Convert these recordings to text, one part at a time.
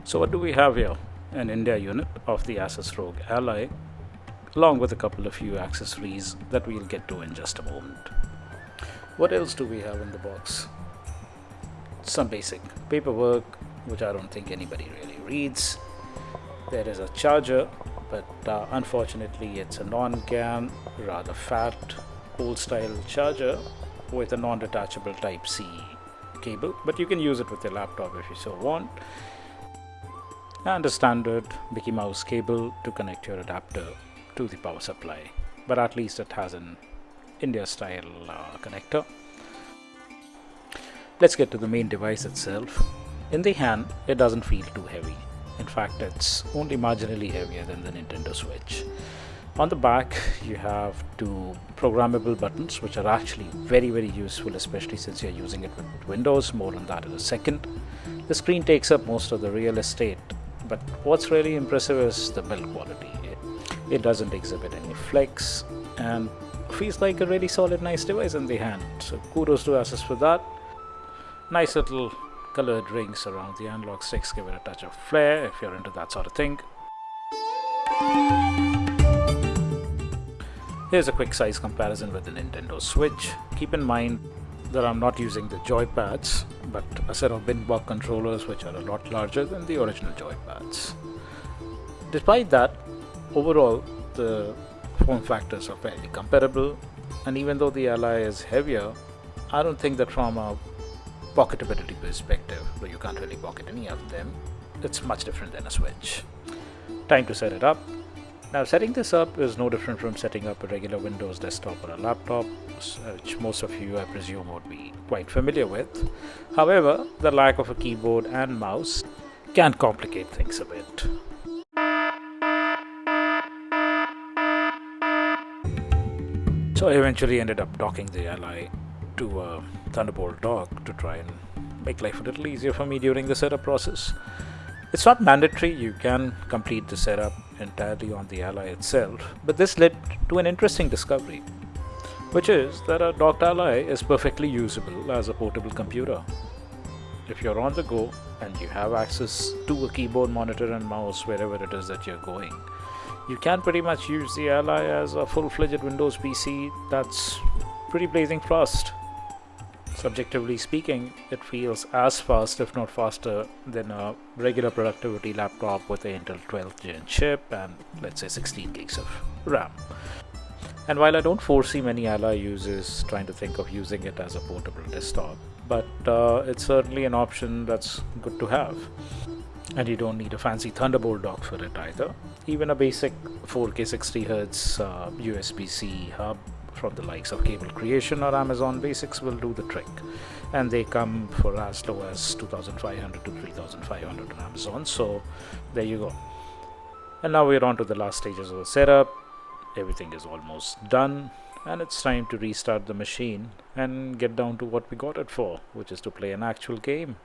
So what do we have here? An India unit of the Asus ROG Ally, along with a couple of few accessories that we'll get to in just a moment. What else do we have in the box? Some basic paperwork, which I don't think anybody really reads. There is a charger, but unfortunately it's a non-CAN, rather fat, old-style charger with a non-detachable Type-C cable, but you can use it with your laptop if you so want. And a standard Mickey Mouse cable to connect your adapter to the power supply, but at least it has an India style connector. Let's get to the main device itself. In the hand, it doesn't feel too heavy. In fact, it's only marginally heavier than the Nintendo Switch. On the back, you have two programmable buttons, which are actually very useful, especially since you're using it with Windows. More on that in a second. The screen takes up most of the real estate, but what's really impressive is the build quality. It doesn't exhibit any flex and feels like a really solid, nice device in the hand. So kudos to Asus for that. Nice little colored rings around the analog sticks give it a touch of flair if you're into that sort of thing. Here's a quick size comparison with the Nintendo Switch. Keep in mind that I'm not using the joypads, but a set of bin block controllers which are a lot larger than the original joypads. Despite that, overall the form factors are fairly comparable, and even though the Ally is heavier, I don't think that from a pocketability perspective, though you can't really pocket any of them, it's much different than a Switch. Time to set it up. Now, setting this up is no different from setting up a regular Windows desktop or a laptop, which most of you, I presume, would be quite familiar with. However, the lack of a keyboard and mouse can complicate things a bit. So I eventually ended up docking the Ally to a Thunderbolt dock to try and make life a little easier for me during the setup process. It's not mandatory, you can complete the setup entirely on the Ally itself, but this led to an interesting discovery, which is that a docked Ally is perfectly usable as a portable computer. If you're on the go and you have access to a keyboard, monitor and mouse wherever it is that you're going, you can pretty much use the Ally as a full-fledged Windows PC that's pretty blazing fast. Subjectively speaking, it feels as fast, if not faster, than a regular productivity laptop with an Intel 12th gen chip and let's say 16 gigs of RAM. And while I don't foresee many Ally users trying to think of using it as a portable desktop, but it's certainly an option that's good to have. And you don't need a fancy Thunderbolt dock for it either. Even a basic 4K 60Hz USB-C hub from the likes of Cable Creation or Amazon Basics will do the trick, and they come for as low as 2,500 to 3,500 on Amazon, so there you go. And now we're on to the last stages of the setup. Everything is almost done, and it's time to restart the machine and get down to what we got it for, which is to play an actual game.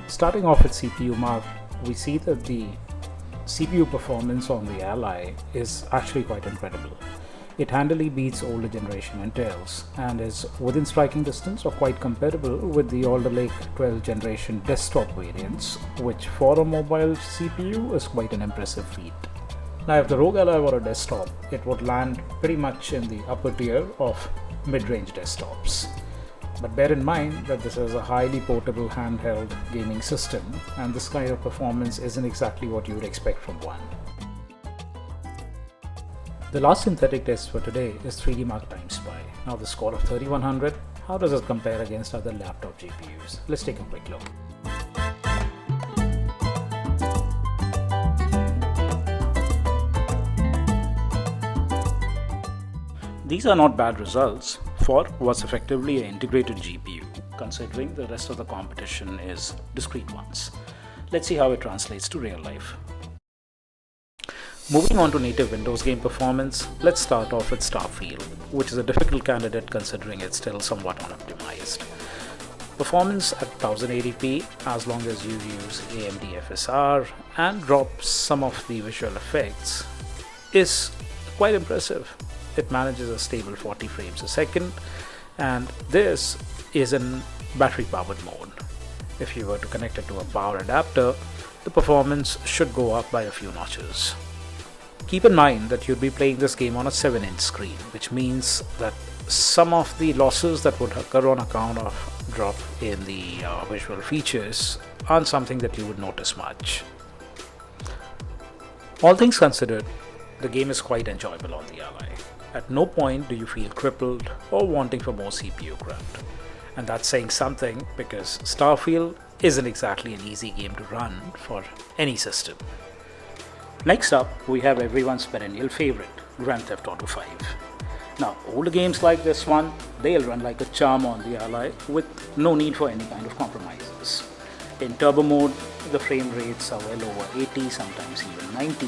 Starting off with CPU mark, we see that the CPU performance on the Ally is actually quite incredible. It handily beats older generation Intels and is within striking distance or quite comparable with the Alder Lake 12th generation desktop variants, which for a mobile CPU is quite an impressive feat. Now, if the ROG Ally were a desktop, it would land pretty much in the upper tier of mid-range desktops. But bear in mind that this is a highly portable handheld gaming system, and this kind of performance isn't exactly what you would expect from one. The last synthetic test for today is 3D Mark Time Spy. Now, the score of 3100, how does it compare against other laptop GPUs? Let's take a quick look. These are not bad results for what's effectively an integrated GPU, considering the rest of the competition is discrete ones. Let's see how it translates to real life. Moving on to native Windows game performance, let's start off with Starfield, which is a difficult candidate considering it's still somewhat unoptimized. Performance at 1080p, as long as you use AMD FSR and drop some of the visual effects, is quite impressive. It manages a stable 40 frames a second, and this is in battery powered mode. If you were to connect it to a power adapter, the performance should go up by a few notches. Keep in mind that you'd be playing this game on a 7-inch screen, which means that some of the losses that would occur on account of drop in the visual features aren't something that you would notice much. All things considered, the game is quite enjoyable on the Ally. At no point do you feel crippled or wanting for more CPU grunt. And that's saying something, because Starfield isn't exactly an easy game to run for any system. Next up, we have everyone's perennial favorite, Grand Theft Auto 5. Now, older games like this one, they'll run like a charm on the Ally with no need for any kind of compromises. In turbo mode, the frame rates are well over 80, sometimes even 90,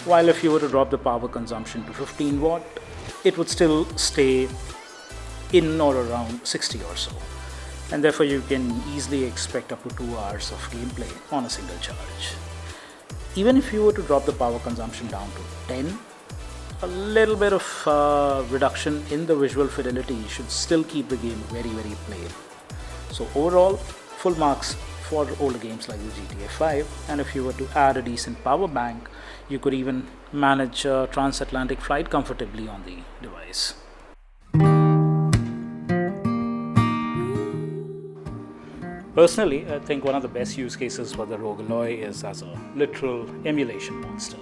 while if you were to drop the power consumption to 15 watt, it would still stay in or around 60 or so, and therefore you can easily expect up to 2 hours of gameplay on a single charge. Even if you were to drop the power consumption down to 10, a little bit of reduction in the visual fidelity should still keep the game very plain. So overall, full marks for older games like the GTA 5, and if you were to add a decent power bank, you could even manage a transatlantic flight comfortably on the device. Personally, I think one of the best use cases for the Rogue Aloy is as a literal emulation monster.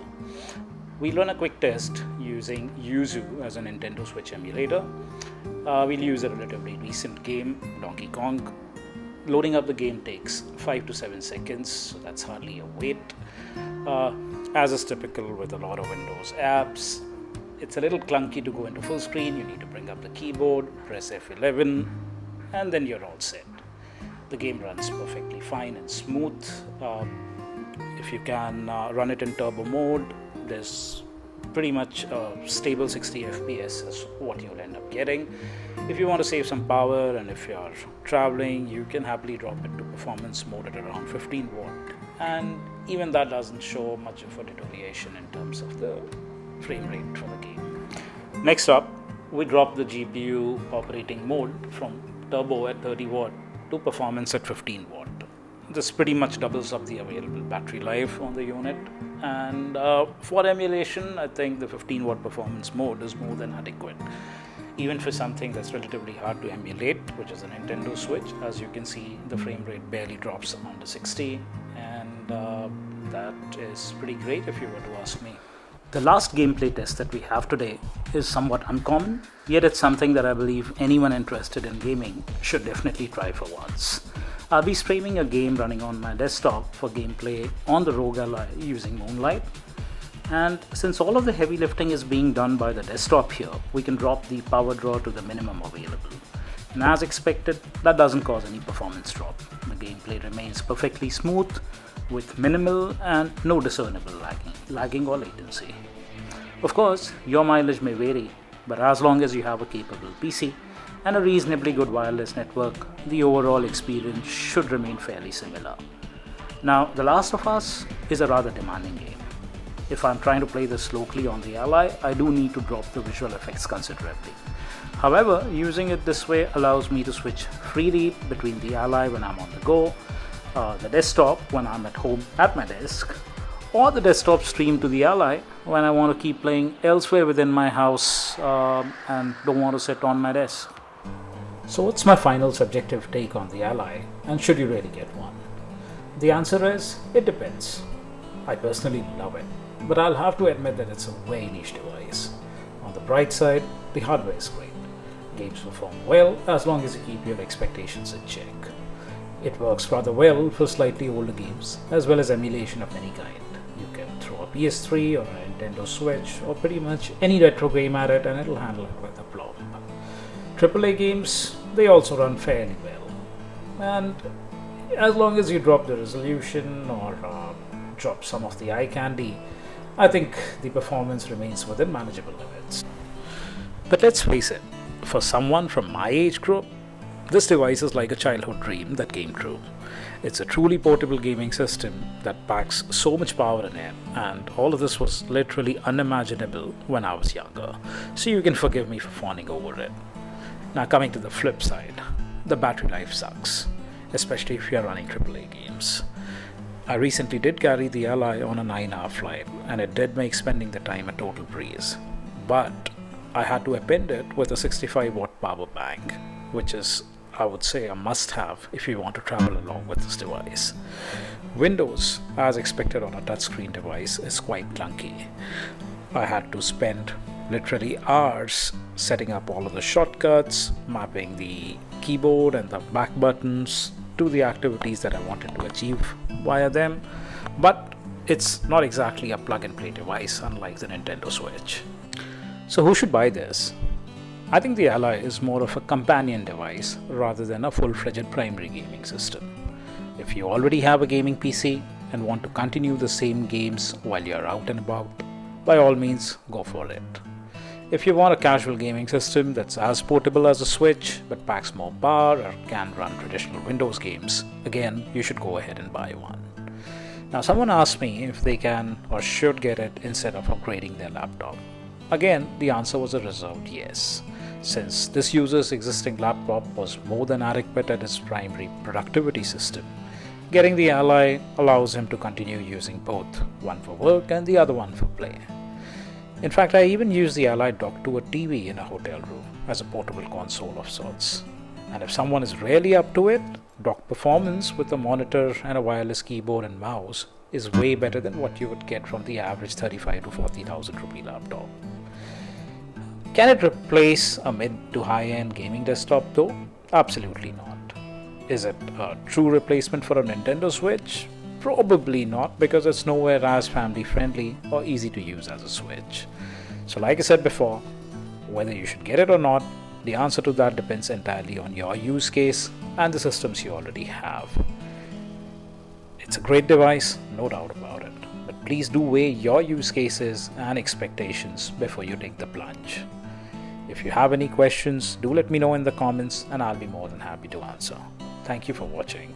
We'll run a quick test using Yuzu as a Nintendo Switch emulator. We'll use a relatively recent game, Donkey Kong. Loading up the game takes 5 to 7 seconds, so that's hardly a wait. As is typical with a lot of Windows apps, it's a little clunky to go into full screen. You need to bring up the keyboard, press F11, and then you're all set. The game runs perfectly fine and smooth. If you can run it in turbo mode, there's pretty much a stable 60 FPS is what you'll end up getting. If you want to save some power and if you're traveling, you can happily drop it to performance mode at around 15 watt, and even that doesn't show much of a deterioration in terms of the frame rate for the game. Next up, we drop the GPU operating mode from turbo at 30 watt to performance at 15 watt. This pretty much doubles up the available battery life on the unit, and for emulation, I think the 15 watt performance mode is more than adequate. Even for something that's relatively hard to emulate, which is a Nintendo Switch, as you can see, the frame rate barely drops under 60, and that is pretty great if you were to ask me. The last gameplay test that we have today is somewhat uncommon, yet it's something that I believe anyone interested in gaming should definitely try for once. I'll be streaming a game running on my desktop for gameplay on the Rogue Ally using Moonlight. And since all of the heavy lifting is being done by the desktop here, we can drop the power draw to the minimum available. And as expected, that doesn't cause any performance drop. The gameplay remains perfectly smooth with minimal and no discernible lagging or latency. Of course, your mileage may vary, but as long as you have a capable PC and a reasonably good wireless network, the overall experience should remain fairly similar. Now, The Last of Us is a rather demanding game. If I'm trying to play this locally on the Ally, I do need to drop the visual effects considerably. However, using it this way allows me to switch freely between the Ally when I'm on the go, the desktop when I'm at home at my desk, or the desktop stream to the Ally when I want to keep playing elsewhere within my house and don't want to sit on my desk. So what's my final subjective take on the Ally, and should you really get one? The answer is, it depends. I personally love it, but I'll have to admit that it's a very niche device. On the bright side, the hardware is great. Games perform well as long as you keep your expectations in check. It works rather well for slightly older games, as well as emulation of any kind. You can throw a PS3 or a Nintendo Switch or pretty much any retro game at it and it'll handle it with aplomb. AAA games, they also run fairly well. And as long as you drop the resolution or drop some of the eye candy, I think the performance remains within manageable limits. But let's face it, for someone from my age group, this device is like a childhood dream that came true. It's a truly portable gaming system that packs so much power in it, and all of this was literally unimaginable when I was younger, so you can forgive me for fawning over it. Now coming to the flip side, the battery life sucks. especially if you are running AAA games. I recently did carry the Ally on a 9-hour flight, and it did make spending the time a total breeze. But I had to append it with a 65-watt power bank, which is, I would say, a must-have if you want to travel along with this device. Windows, as expected on a touchscreen device, is quite clunky. I had to spend literally hours setting up all of the shortcuts, mapping the keyboard and the back buttons to the activities that I wanted to achieve via them, but it's not exactly a plug-and-play device unlike the Nintendo Switch. So who should buy this? I think the Ally is more of a companion device rather than a full-fledged primary gaming system. If you already have a gaming PC and want to continue the same games while you're out and about, by all means go for it. If you want a casual gaming system that's as portable as a Switch but packs more power or can run traditional Windows games, again, you should go ahead and buy one. Now, someone asked me if they can or should get it instead of upgrading their laptop. Again, the answer was a reserved yes, since this user's existing laptop was more than adequate at his primary productivity system. Getting the Ally allows him to continue using both, one for work and the other one for play. In fact, I even use the Ally docked to a TV in a hotel room as a portable console of sorts. And if someone is really up to it, dock performance with a monitor and a wireless keyboard and mouse is way better than what you would get from the average 35 to 40,000 rupee laptop. Can it replace a mid to high-end gaming desktop though? Absolutely not. Is it a true replacement for a Nintendo Switch? Probably not, because it's nowhere as family friendly or easy to use as a Switch. So like I said before, whether you should get it or not, the answer to that depends entirely on your use case and the systems you already have. It's a great device, no doubt about it, but please do weigh your use cases and expectations before you take the plunge. If you have any questions, do let me know in the comments and I'll be more than happy to answer. Thank you for watching.